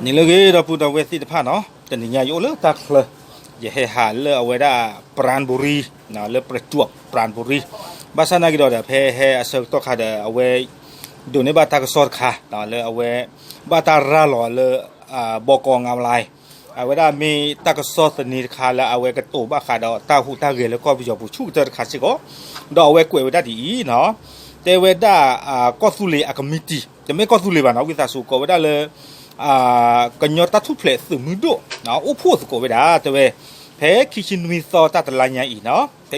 นี่เลยเราพูดเอาไว้ที่ผ่านเนาะแต่นี่ยาโยเลิกตักเลยอย่าให้หาเลือเอาไว้ได้ปราณบุรีนะเลือประจวบปราณบุรีภาษาหน้ากิโดเดเพเฮอเสกตัวขาเดเอาไว้ดูในบ้านตากสอดขาเนาะเลือเอาไว้บ้านตาราหล่อเลือบอกองเอาลายเอาไว้ได้มีตากสอดนี่ขาแล้วเอาไว้กระตูบ้าขาเดาตาหูตาเกลือแล้วก็พิจารณาชูเจอขาสิก็ดอกเอาไว้กล้วยไว้ได้ดีเนาะแต่เวด้าก็สุเลอากมิติจะไม่ก็สุเลบ้านเราวิสาสุก็ไว้ได้เลยกันยอตัดทุเพลสมือดูเนาะอู้พูดสกุลไปได้แต่เว้เพคิชินวิซอตัดลายอย่างอีเนาะเพ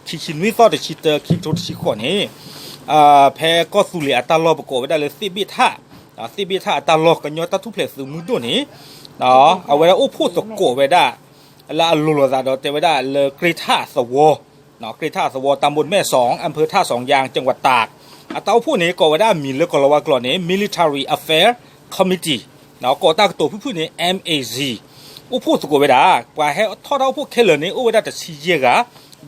คิชินวิซอเดชิเตอร์คิดทุกสิ่งคนนี้เพก็สุริอัตลอประกอบไปได้เลยซีบิท่าอัตลอกันยอตัดทุเพลสมือดูนี่เนาะเอาไว้แล้วอู้พูดสกุลไปได้แล้วลุลซาโดเตไว้ได้เลยกรีธาสวเนาะกรีธาสวตำบลแม่สองอำเภอท่าสองยางจังหวัดตากอัตราผู้นี้ก็ไว้ได้มีเรื่องกลวากรณี Military Affairs Committeeเนาะก็ตั้งตัวผู้นี้ MAZ อุพูดสกุลเวดากว่าให้ทอดเอาพวกเคลนี้อุเวดาจะชี้เยกะ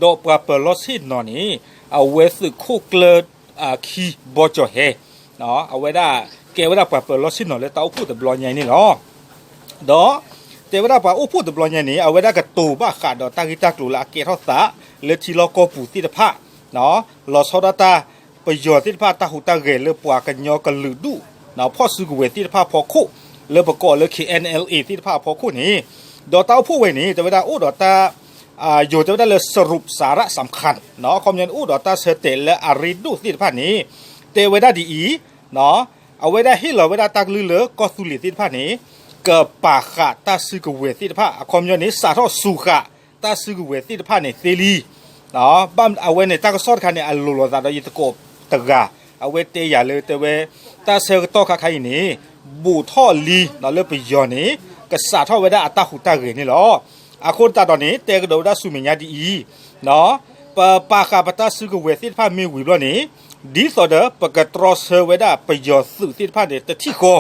ดอกปลาเปลอสินอนี้เอาเวสคุกเลคีบอจเฮเนาะเอาเวดาเกเวดาปลาเปลอสินอเลยตาอุพูดแต่บลอนใหญ่นี่เนาะดอเทวดาปลาอุพูดแต่บลอนใหญ่นี่เอาเวดากระตูบ้าขาดดอกตากิตากลุละเกทอสะเลทีโลโกปูติตพะเนาะลอซอดาตาประโยชน์ติตพะตาหูตาเกเลปวากันยอกันลือดูเนาะพ่อซื้อเวติตพะพอคุเลือประกอบเลือ KNLA ที่ภาพพอคู่นี้ดอตาผู้ไว้นี้แต่เวลาอู้ดอตาอยู่แต่เวลาเลยสรุปสาระสำคัญเนาะคอมยันอู้ดอตาเสเตและอาริดูที่ภาพนี้เตเวลาดีเนาะเอาไว้ได้ให้เราเวลาตักลือเลือก็สุริที่ภาพนี้เกิดปากขาตาซื้อเวที่ภาพคอมยันนี้สาทอสุขะตาซื้อเวที่ภาพนี้เซรีเนาะบ้านเอาไว้ในตักซอดคันนี้อัลลูลซาดยิตโกตะกาเอาไว้เตยาเลยแต่เวตาเซลต่อขาใครนี้บูท่อลีเราเลือกไปย้อนนี้ก็สาท่อไว้ได้อัตหูตาเกนี่หรออาคนตาตอนนี้เตกระโดดได้สุมิญญาดีเนาะปาคาปตาซื้อกับเวทีผ้ามีวิบล้อนี้ดีสุดเด้อปกติรอเซไว้ได้ไปย้อนสื่อที่ผ้าเด็ดแต่ที่คอ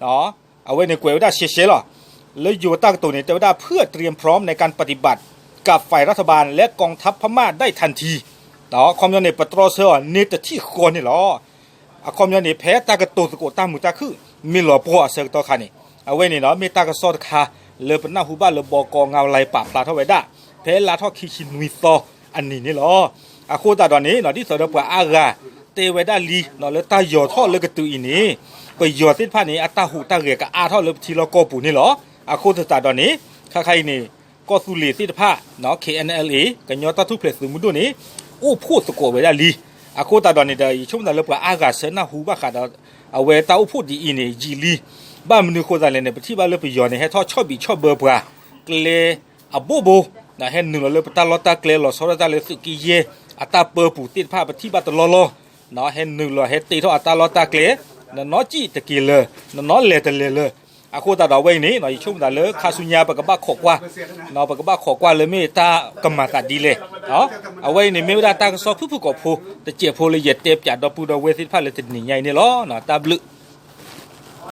เนาะเอาไว้ในกล้วยไว้ได้เฉยๆหรอแล้วอยู่ตั้งตัวนี้จะไว้ได้เพื่อเตรียมพร้อมในการปฏิบัติกับฝ่ายรัฐบาลและกองทัพพม่าได้ทันทีเนาะความยาวในปตรอเซนี่แต่ที่คอนี่หรอความยาวในแพ้ตากระตูสกุตามุตาคือมีหล่อพวเสกตัวขานี่เอาไว้นี่เนาะมีตากระสอดคาเลือเป็นหน้าหูบ้านเลือบอกองเงาไหลป่าปลาเท่าไว้ได้เพลาท่อคิชินุยซออันนี้นี่หรออาโคตาตอนนี้เนาะที่สอดปะอากาเตไว้ได้ลีเนาะเลือตาหยอท่อเลือกระตุยนี้ไปหยอสิ้นผ้านี้อัตตาหูตาเกกับอาท่อเลือทีละโกปูนี่หรออาโคตาตอนนี้ใครนี่ก็สุริสิ้นผ้าเนาะ KNLA กันยอตาทุเพลสมุดนี้อู้พูดสกุลไว้ได้ลีอาโคตาตอนนี้ได้ช่วงนั้นเลือปะอากาเสนาหูบ้าขาดเอาไว้ตาอุพูดดีอินเนี่ยจีลีบ้านมนุษย์คนอะไรเนี่ยที่บ้านเลือกไปย้อนเนี่ยให้ทอดชอบบีชอบเบอร์ปลาเกลอโบโบนะให้หนึ่งเราเลือกตาลอตาเกลหล่อสอตาเลือกสุกี้เยอัตตาเปอร์ปูติดผ้าไปที่บ้านตลอดเนาะให้หนึ่งเราให้ตีทอดอัตตาลอตาเกลนะน้อจีตะกี้เลยนะน้อเละตะเลยอาคูตาดาวไว้นี้เนาะช่วงนั้นเลยคาสุญญาปากบ้าขอกว่าเนาะปากบ้าขอกว่าเลยไม่ตากำมาตัดดีเลยเนาะเอาไว้ในไม่ได้ตากระสอบผู้กอบผู้แต่เจี๊ยบผู้เลยเหยียดเต็บจัดดอกปูดอกเวสิผ้าเลยติดหนีใหญ่เนี่ยล้อเนาะตาบลึ